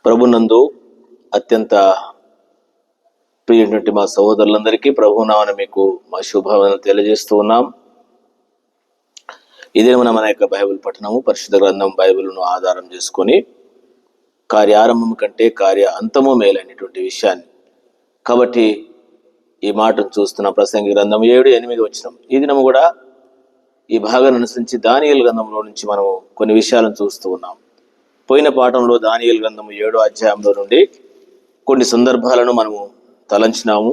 ప్రభునందు అత్యంత ప్రియటువంటి మా సహోదరులందరికీ ప్రభునామన మీకు మా శుభావన తెలియజేస్తూ ఉన్నాం. ఇదే మన యొక్క బైబిల్ పఠనము పరిశుద్ధ గ్రంథం బైబిల్ను ఆధారం చేసుకొని కార్యారంభం కంటే కార్య అంతము మేలైనటువంటి విషయాన్ని కాబట్టి ఈ మాటను చూస్తున్న ప్రసంగి గ్రంథం 7-8 వచనం ఈ దినము కూడా ఈ భాగాన్ని అనుసరించి దానియేలు గ్రంథంలో నుంచి మనము కొన్ని విషయాలను చూస్తూ ఉన్నాం. పోయిన పాఠంలో దానియేలు గ్రంథం 7వ అధ్యాయంలో నుండి కొన్ని సందర్భాలను మనము తలంచినాము.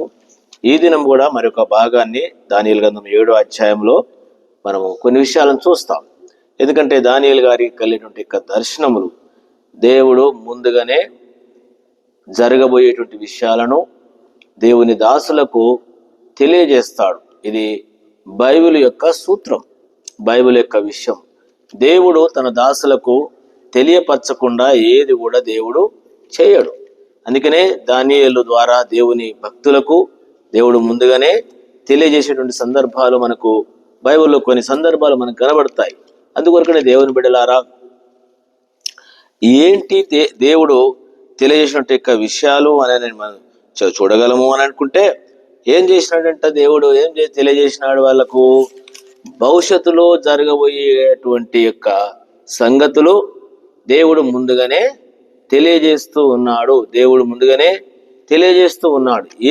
ఈ దినం కూడా మరొక భాగాన్ని దానియేలు గ్రంథం 7వ అధ్యాయంలో మనము కొన్ని విషయాలను చూస్తాం. ఎందుకంటే దానియేలు గారికి కలిగినటువంటి దర్శనములు దేవుడు ముందుగానే జరగబోయేటువంటి విషయాలను దేవుని దాసులకు తెలియజేస్తాడు. ఇది బైబిల్ యొక్క సూత్రం, బైబిల్ యొక్క విషయం. దేవుడు తన దాసులకు తెలియపరచకుండా ఏది కూడా దేవుడు చేయడు. అందుకనే దానియేలు ద్వారా దేవుని భక్తులకు దేవుడు ముందుగానే తెలియజేసేటువంటి సందర్భాలు మనకు బైబిల్లో కొన్ని సందర్భాలు మనకు కనబడతాయి. అందుకొరకనే దేవుని బిడ్డలారా, ఏంటి దేవుడు తెలియజేసినట్టు విషయాలు అని మనం చూడగలము అని అనుకుంటే, ఏం చేసినాడంట దేవుడు? తెలియజేసినాడు వాళ్ళకు భవిష్యత్తులో జరగబోయేటువంటి సంగతులు దేవుడు ముందుగానే తెలియజేస్తూ ఉన్నాడు.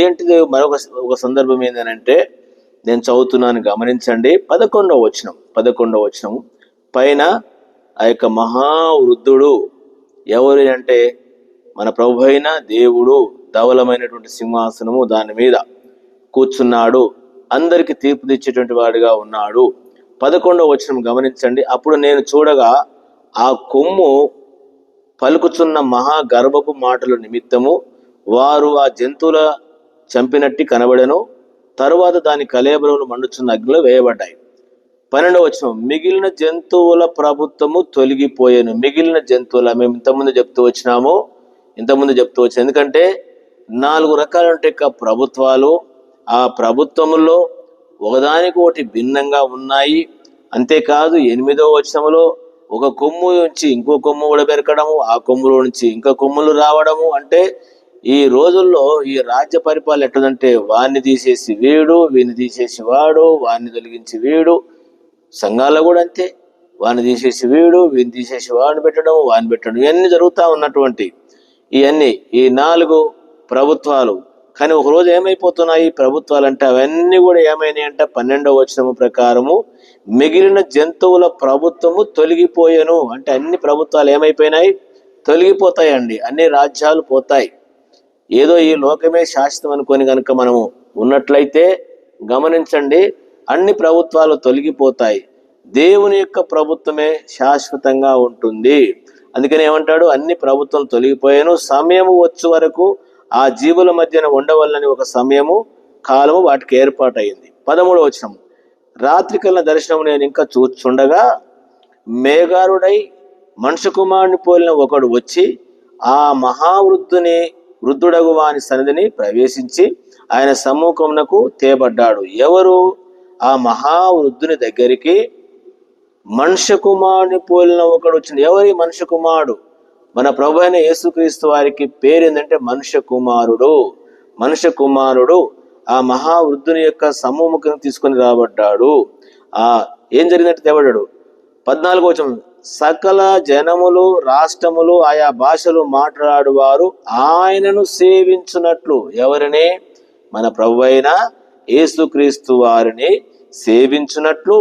ఏంటిది? మరొక సందర్భం ఏంటంటే నేను చదువుతున్నాను, గమనించండి. 11వ వచనం పైన ఆ యొక్క మహావృద్ధుడు ఎవరు అంటే మన ప్రభు అయిన దేవుడు ధవలమైనటువంటి సింహాసనము దాని మీద కూర్చున్నాడు, అందరికి తీర్పు తెచ్చేటువంటి వాడిగా ఉన్నాడు. 11వ వచనం గమనించండి. అప్పుడు నేను చూడగా ఆ కొమ్ము పలుకుచున్న మహా గర్భపు మాటల నిమిత్తము వారు ఆ జంతువుల చంపినట్టు కనబడెను. తరువాత దాని కళేబరములు మండుచున్న అగ్నిలో వేయబడ్డాయి. 12వ వచనం మిగిలిన జంతువుల ప్రభుత్వము తొలగిపోయాను. మిగిలిన జంతువుల మేము ఇంతకుముందు చెప్తూ వచ్చినాము. ఎందుకంటే 4 రకాల ప్రభుత్వాలు ఆ ప్రభుత్వములో ఒకదానికి ఒకటి భిన్నంగా ఉన్నాయి. అంతేకాదు 8వ వచనంలో ఒక కొమ్ము నుంచి ఇంకో కొమ్ము కూడా పెరకడము, ఆ కొమ్ములో నుంచి ఇంకా కొమ్ములు రావడము. అంటే ఈ రోజుల్లో ఈ రాజ్య పరిపాలన ఎట్లదంటే వాడిని తీసేసి వీడు, వీడిని తీసేసి వాడు, వాడిని తొలగించి వీడు. సంఘాల్లో కూడా అంతే, వాడిని తీసేసి వీడు, వీడిని తీసేసి వాడిని పెట్టడం, ఇవన్నీ జరుగుతూ ఉన్నటువంటి ఇవన్నీ ఈ 4 ప్రభుత్వాలు. కానీ ఒకరోజు ఏమైపోతున్నాయి ప్రభుత్వాలు అంటే? అవన్నీ కూడా ఏమైనాయి అంటే 12వ వచనము ప్రకారము మిగిలిన జంతువుల ప్రభుత్వము తొలగిపోయాను. అంటే అన్ని ప్రభుత్వాలు ఏమైపోయినాయి? తొలగిపోతాయండి. అన్ని రాజ్యాలు పోతాయి. ఏదో ఈ లోకమే శాశ్వతం అనుకొని కనుక మనము ఉన్నట్లయితే గమనించండి, అన్ని ప్రభుత్వాలు తొలగిపోతాయి. దేవుని యొక్క ప్రభుత్వమే శాశ్వతంగా ఉంటుంది. అందుకని ఏమంటాడు? అన్ని ప్రభుత్వం తొలగిపోయాను, సమయము వచ్చే వరకు ఆ జీవుల మధ్యన ఉండవల్లని ఒక సమయము కాలము వాటికి ఏర్పాటైంది. 13వ వచనం రాత్రి కల్లా దర్శనం నేను ఇంకా చూచుండగా మేఘారుడై మనుష్య కుమారుని పోలిన ఒకడు వచ్చి ఆ వృద్ధుడగు వాని సన్నిధిని ప్రవేశించి ఆయన సమ్ముఖమునకు తేబడ్డాడు. ఎవరు? ఆ మహావృద్ధుని దగ్గరికి మనుష్య కుమారుని పోలిన ఒకడు వచ్చింది. ఎవరి మనుష్య కుమారుడు? మన ప్రభు అయిన యేసుక్రీస్తు వారికి పేరు ఏంటంటే మనుష్య కుమారుడు ఆ మహావృద్ధుని యొక్క సమ్ముఖం తీసుకొని రాబడ్డాడు. ఏం జరిగిందంటే తేబడ్డాడు. 14వ వచనం సకల జనములు, రాష్ట్రములు, ఆయా భాషలు మాట్లాడు వారు ఆయనను సేవించున్నట్లు. ఎవరిని? మన ప్రభు అయిన యేసుక్రీస్తు వారిని సేవించున్నట్లు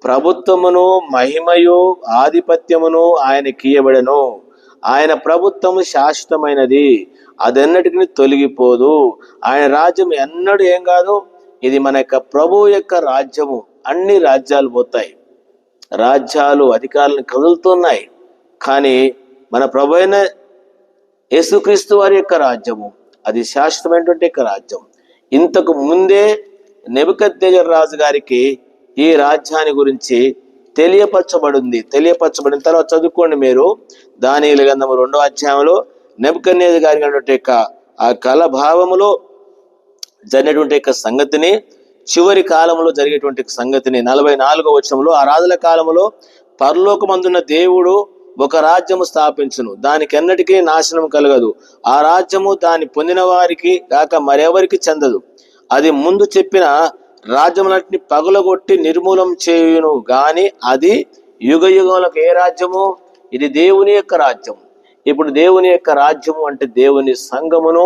ప్రభుత్వమును, మహిమయు, ఆధిపత్యమును ఆయనకియ్యబడెను. ఆయన ప్రభుత్వము శాశ్వతమైనది, అదెన్నటికీ తొలగిపోదు. ఆయన రాజ్యం ఎన్నడూ ఏం కాదు. ఇది మన యొక్క ప్రభు యొక్క రాజ్యము. అన్ని రాజ్యాలు పోతాయి, రాజ్యాలు అధికారులను కదులుతున్నాయి. కానీ మన ప్రభు అయిన యేసుక్రీస్తు వారి యొక్క రాజ్యము అది శాశ్వతమైనటువంటి రాజ్యం. ఇంతకు ముందే నెబుకద్నెజర్ రాజు గారికి ఈ రాజ్యాన్ని గురించి తెలియపరచబడిన తర్వాత చదువుకోండి మీరు దానియేలు గ్రంథం 2వ అధ్యాయంలో నెబుకద్నెజర్ గారి ఆ కళ భావములో జరిగినటువంటి సంగతిని, చివరి కాలంలో జరిగేటువంటి సంగతిని 44వ వచనంలో ఆ రాజుల కాలంలో పరలోకమందున్న దేవుడు ఒక రాజ్యము స్థాపించును, దానికి ఎన్నటికీ నాశనం కలగదు. ఆ రాజ్యము దాన్ని పొందిన వారికి కాక మరెవరికి చెందదు. అది ముందు చెప్పిన రాజ్యములన్నిటిని పగులగొట్టి నిర్మూలం చేయును గాని అది యుగ యుగములకు. ఏ రాజ్యము? ఇది దేవుని యొక్క రాజ్యం. ఇప్పుడు దేవుని యొక్క రాజ్యము అంటే దేవుని సంఘమును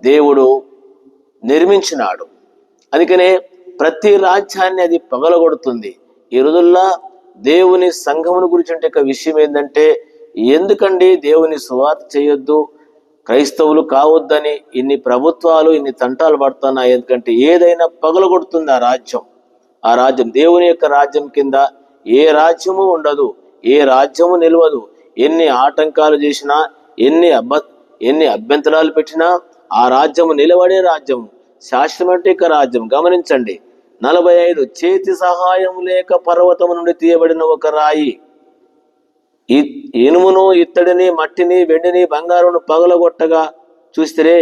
దేవుడు నిర్మించినాడు. అందుకనే ప్రతి రాజ్యాన్ని అది పగలగొడుతుంది. ఈ రోజుల్లో దేవుని సంఘమును గురించి ఒక విషయం ఏంటంటే, ఎందుకండి దేవుని సువార్త చేయొద్దు, క్రైస్తవులు కావద్దని ఇన్ని ప్రభుత్వాలు ఇన్ని తంటాలు పడుతున్నాయి? ఎందుకంటే ఏదైనా పగలగొడుతుంది ఆ రాజ్యం. దేవుని యొక్క రాజ్యం కింద ఏ రాజ్యము ఉండదు, ఏ రాజ్యము నిలవదు. ఎన్ని ఆటంకాలు చేసినా, ఎన్ని అభ్యంతరాలు పెట్టినా ఆ రాజ్యము నిలబడే రాజ్యము, శాశ్వత రాజ్యం. గమనించండి, 45 చేతి సహాయం లేక పర్వతము నుండి తీయబడిన ఒక రాయి ఇనుమును, ఇత్తడిని, మట్టిని, వెండిని, బంగారును పగలగొట్టగా చూస్తే,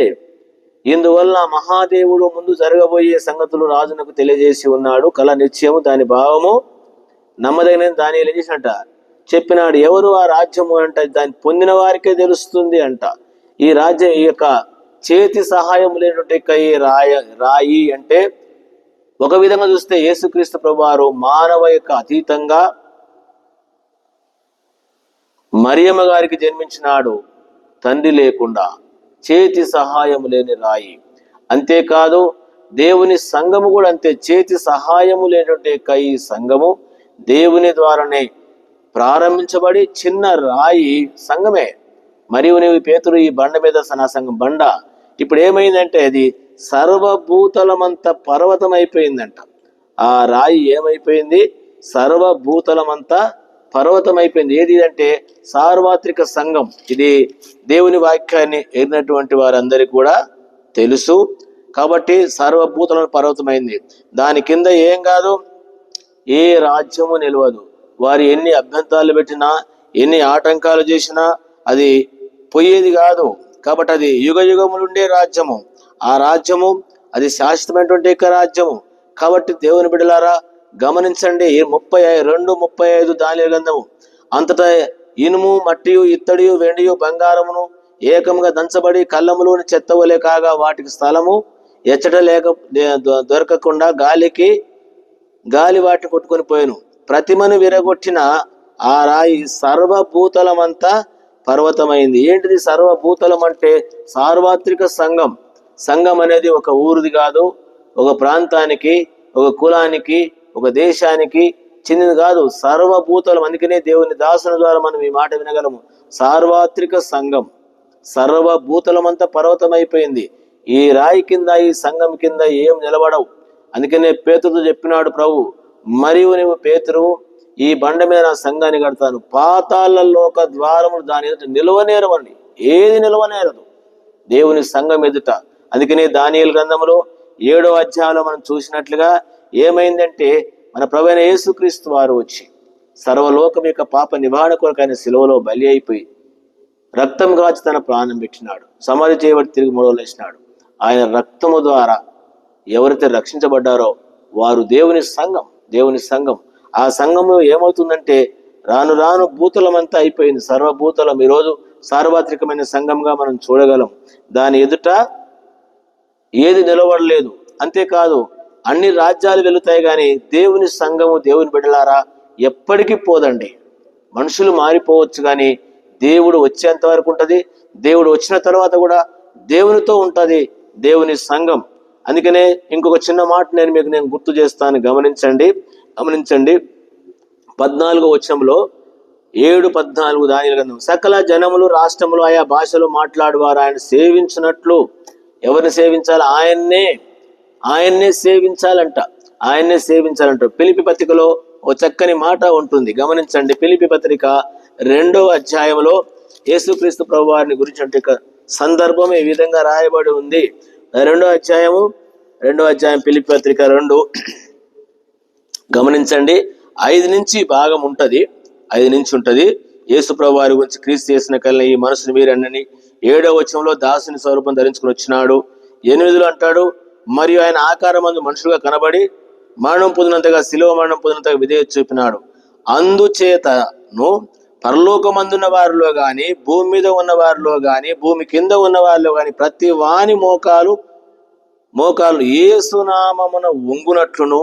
ఇందువల్ల మహాదేవుడు ముందు జరగబోయే సంగతులు రాజునకు తెలియజేసి ఉన్నాడు. కళ నిశ్చయము, దాని భావము నమ్మదగిన దానియేలు చేసినట్ట చెప్పినాడు. ఎవరు ఆ రాజ్యము అంటే దాన్ని పొందిన వారికే తెలుస్తుంది అంట. ఈ యొక్క చేతి సహాయం లేనట్టు ఈ రాయి అంటే ఒక విధంగా చూస్తే యేసుక్రీస్తు ప్రభువారు మానవ యొక్క అతీతంగా మరియమ్మ గారికి జన్మించినాడు, తండ్రి లేకుండా, చేతి సహాయం లేని రాయి. అంతేకాదు దేవుని సంఘము కూడా అంతే, చేతి సహాయము లేనట్టు ఈ సంఘము దేవుని ద్వారానే ప్రారంభించబడి చిన్న రాయి సంఘమే. మరియు నీవు పేతురు ఈ బండ మీద నా సంఘం బండ. ఇప్పుడు ఏమైందంటే అది సర్వభూతలమంత పర్వతం అయిపోయిందంట. ఆ రాయి ఏమైపోయింది? సర్వభూతలమంతా పర్వతం అయిపోయింది. ఏది అంటే సార్వత్రిక సంఘం. ఇది దేవుని వాక్యాన్ని ఎరిగినటువంటి వారందరికీ కూడా తెలుసు. కాబట్టి సర్వభూతల పర్వతమైంది. దాని కింద ఏం కాదు, ఏ రాజ్యము నిలవదు. వారు ఎన్ని అభ్యంతరాలు పెట్టినా, ఎన్ని ఆటంకాలు చేసినా అది పోయేది కాదు. కాబట్టి అది యుగ యుగములుండే రాజ్యము. ఆ రాజ్యము అది శాశ్వతమైనటువంటి రాజ్యము. కాబట్టి దేవుని బిడ్డలారా గమనించండి, 32:35 దానియేలు గ్రంథము. అంతటా ఇనుము, మట్టియు, ఇత్తడియు, వెండియు, బంగారమును ఏకంగా దంచబడి కళ్ళములోని చెత్తవలే కాగా వాటికి స్థలము ఎచ్చట దొరకకుండా గాలి వాటిని కొట్టుకొని పోయాను. ప్రతిమను విరగొట్టిన ఆ రాయి సర్వభూతలమంతా పర్వతమైంది. ఏంటిది సర్వభూతలం అంటే? సార్వత్రిక సంఘం. సంఘం అనేది ఒక ఊరిది కాదు, ఒక ప్రాంతానికి, ఒక కులానికి, ఒక దేశానికి చెందింది కాదు. సర్వభూతలం. అందుకనే దేవుని దాసుని ద్వారా మనం ఈ మాట వినగలము. సార్వత్రిక సంఘం, సర్వభూతలమంతా పర్వతం అయిపోయింది. ఈ రాయి కింద, ఈ సంఘం కింద ఏం నిలబడవు. అందుకనే పేతురుతో చెప్పినాడు ప్రభు, మరియు నువ్వు పేతురు ఈ బండ మీద నా సంఘాన్ని కడతాను, పాతాళలోక ద్వారములు దాని ఎదుట నిలవనేరవండి. ఏది నిలవనేరదు దేవుని సంఘం ఎదుట. అందుకనే దానియేలు గ్రంథంలో 7వ అధ్యాయంలో మనం చూసినట్లుగా ఏమైందంటే, మన ప్రభువైన యేసుక్రీస్తు వారు వచ్చి సర్వలోకం యొక్క పాప నివారణ కొరకు ఆయన శిలువలో బలి అయిపోయి రక్తం కాచి తన ప్రాణం పెట్టినాడు. సమాధి చేయబడి తిరిగి మూడవ లేచినాడు. ఆయన రక్తము ద్వారా ఎవరైతే రక్షించబడ్డారో వారు దేవుని సంఘం. ఆ సంఘము ఏమవుతుందంటే రాను రాను భూతలమంతా అయిపోయింది. సర్వభూతలం ఈరోజు సార్వత్రికమైన సంఘంగా మనం చూడగలం. దాని ఎదుట ఏది నిలబడలేదు. అంతేకాదు అన్ని రాజ్యాలు వెళుతాయి కానీ దేవుని సంఘము, దేవుని బిడ్డలారా ఎప్పటికీ పోదండి. మనుషులు మారిపోవచ్చు కానీ దేవుడు వచ్చేంత వరకు ఉంటుంది. దేవుడు వచ్చిన తర్వాత కూడా దేవునితో ఉంటుంది దేవుని సంఘం. అందుకనే ఇంకొక చిన్న మాట నేను గుర్తు చేస్తాను. గమనించండి 14వ వచనంలో 7:14 దానియేలు గ్రంథం. సకల జనములు, రాష్ట్రములు, ఆయా భాషలు మాట్లాడువారు ఆయన సేవించినట్లు. ఎవరిని సేవించాలి? ఆయన్నే సేవించాలంట. ఫిలిప్పీ పత్రికలో ఓ చక్కని మాట ఉంటుంది. గమనించండి, ఫిలిప్పీ పత్రిక 2వ అధ్యాయంలో యేసుక్రీస్తు ప్రభువారిని గురించి సందర్భం ఈ విధంగా రాయబడి ఉంది. 2వ అధ్యాయం ఫిలిప్పీ పత్రిక 2 గమనించండి. 5 నుంచి భాగం ఉంటుంది. 5 నుంచి ఉంటుంది. యేసు ప్రభువారి గురించి క్రీస్తు చేసిన కల్ని ఈ మనసుని మీరన్నని. 7వ వచనంలో దాసుని స్వరూపం ధరించుకుని వచ్చినాడు. 8లో అంటాడు, మరియు ఆయన ఆకారం మందు మనుషులుగా కనబడి మరణం పొందినంతగా, శిలువ మరణం పొందినంతగా విధేయత చూపినాడు. అందుచేతను పరలోకమందున్న వారిలో గాని, భూమి మీద ఉన్న వారిలో గాని, భూమి కింద ఉన్న వారిలో గాని ప్రతి వాని మోకాలు యేసునామమున వంగునట్లును,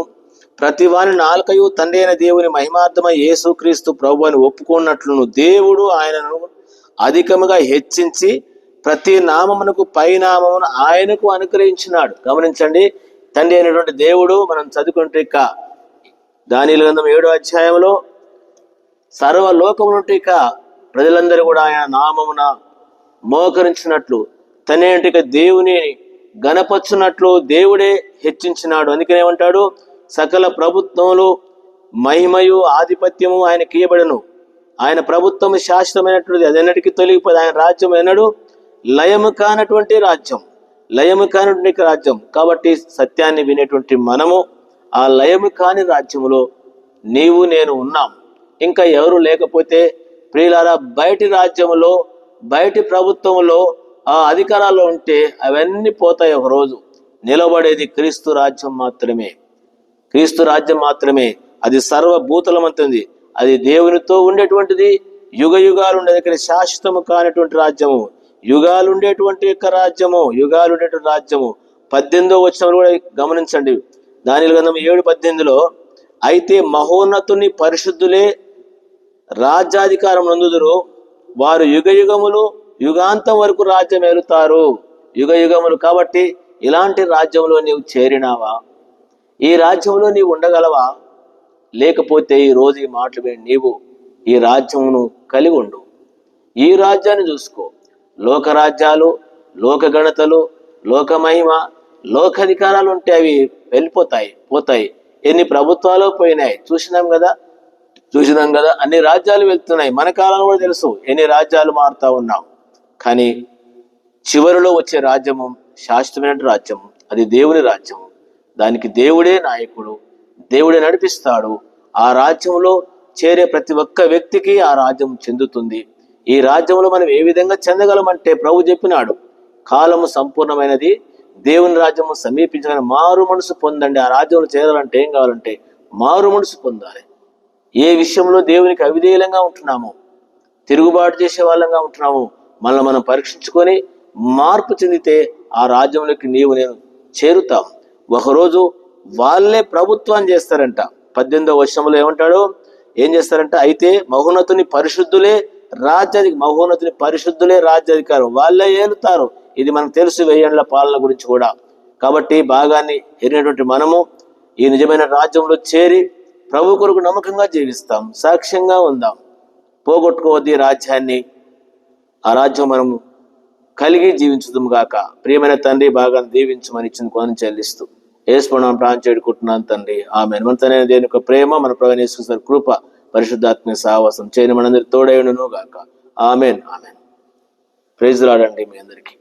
ప్రతి వాని నాలుకయు తండ్రి అయిన దేవుని మహిమార్థమై యేసుక్రీస్తు ప్రభు అని ఒప్పుకున్నట్లును దేవుడు ఆయనను అధికముగా హెచ్చించి ప్రతి నామమునకు పై నామమును ఆయనకు అనుగ్రహించినాడు. గమనించండి, తండ్రి అయినటువంటి దేవుడు మనం చదువుకుంటే దానియేలు గ్రంథం 7వ అధ్యాయంలో సర్వలోకము నుండి ప్రజలందరూ కూడా ఆయన నామమున మోకరించినట్లు తన దేవుని గణపరచునట్లు దేవుడే హెచ్చించినాడు. అందుకనే ఏమంటాడు, సకల ప్రభుత్వములు మహిమయు ఆధిపత్యము ఆయనకి ఇయ్యబడను. ఆయన ప్రభుత్వం శాశ్వతమైనటువంటిది, అది ఎన్నటికీ తొలగిపోదు. ఆయన రాజ్యం ఎన్నడు లయము కానటువంటి రాజ్యం. కాబట్టి సత్యాన్ని వినేటువంటి మనము ఆ లయము కాని రాజ్యములో నీవు నేను ఉన్నాం. ఇంకా ఎవరు లేకపోతే ప్రియులారా, బయటి రాజ్యములో బయటి ప్రభుత్వంలో ఆ అధికారాలు ఉంటే అవన్నీ పోతాయి. ఒకరోజు నిలబడేది క్రీస్తు రాజ్యం మాత్రమే. అది సర్వభూతలమంతుంది. అది దేవునితో ఉండేటువంటిది, యుగ యుగాలు ఉండేది. ఇక్కడ శాశ్వతము కానటువంటి రాజ్యము, యుగాలు ఉండేటువంటి రాజ్యము. 18వ వచనం కూడా గమనించండి. దానియేలు గ్రంథం 7:18లో అయితే మహోన్నతుని పరిశుద్ధులే రాజ్యాధికారం నందుదురు, వారు యుగాంతం వరకు రాజ్యం ఏలుతారు. యుగములు. కాబట్టి ఇలాంటి రాజ్యంలో నీవు చేరినావా? ఈ రాజ్యంలో నీవు ఉండగలవా? లేకపోతే ఈ రోజు ఈ మాటలు విని నీవు ఈ రాజ్యమును కలిగి ఉండు. ఈ రాజ్యాన్ని చూసుకో. లోకరాజ్యాలు, లోక గణతలు, లోక మహిమ, లోకాధికారాలు ఉంటే అవి పోతాయి. ఎన్ని ప్రభుత్వాలు పోయినాయి చూసినాం కదా. అన్ని రాజ్యాలు వెళ్తున్నాయి. మన కాలంలో కూడా తెలుసు ఎన్ని రాజ్యాలు మారుతా ఉన్నాం. కానీ చివరిలో వచ్చే రాజ్యము శాశ్వతమైన రాజ్యము, అది దేవుని రాజ్యము. దానికి దేవుడే నాయకుడు, దేవుడే నడిపిస్తాడు. ఆ రాజ్యంలో చేరే ప్రతి ఒక్క వ్యక్తికి ఆ రాజ్యం చెందుతుంది. ఈ రాజ్యంలో మనం ఏ విధంగా చెందగలమంటే ప్రభు చెప్పినాడు, కాలము సంపూర్ణమైనది, దేవుని రాజ్యము సమీపించగానే మారు మనసు పొందండి. ఆ రాజ్యంలో చేరాలంటే ఏం కావాలంటే మారు మనసు పొందాలి. ఏ విషయంలో దేవునికి అవిధేయులంగా ఉంటున్నామో, తిరుగుబాటు చేసే వాళ్ళంగా ఉంటున్నామో మనం పరీక్షించుకొని మార్పు చెందితే ఆ రాజ్యంలోకి నీవు నేను చేరుతాం. ఒకరోజు వాళ్ళే ప్రభుత్వాన్ని చేస్తారంట. 18వ వచనంలో ఏం చేస్తారంట, అయితే మహోన్నతుని పరిశుద్ధులే రాజ్యాధికారం, వాళ్ళే ఏలుతారు. ఇది మనకు తెలుసు 1000 ఏళ్ల పాలన గురించి కూడా. కాబట్టి భాగాన్ని ఎరిగినటువంటి మనము ఈ నిజమైన రాజ్యంలో చేరి ప్రభు కొరకు నమ్మకంగా జీవిస్తాం, సాక్ష్యంగా ఉందాం. పోగొట్టుకోవద్దు ఈ రాజ్యాన్ని. ఆ రాజ్యం మనము కలిగి జీవించుదాము గాక. ప్రియమైన తండ్రి, భాగాన్ని దీవించమని ఇచ్చిన కొను చెల్లిస్తూ యేసునామమున ప్రార్థన చేడుకుంటున్నాను తండ్రి, ఆమేన్. మన తండ్రి దేవుని యొక్క ప్రేమ, మన ప్రభువైన యేసుక్రీస్తు కృప, పరిశుద్ధాత్మ సహవాసం చేయని మనందరికి తోడైయుండును గాక. ఆమేన్. ప్రైజ్ లార్డ్ అండి మీ అందరికీ.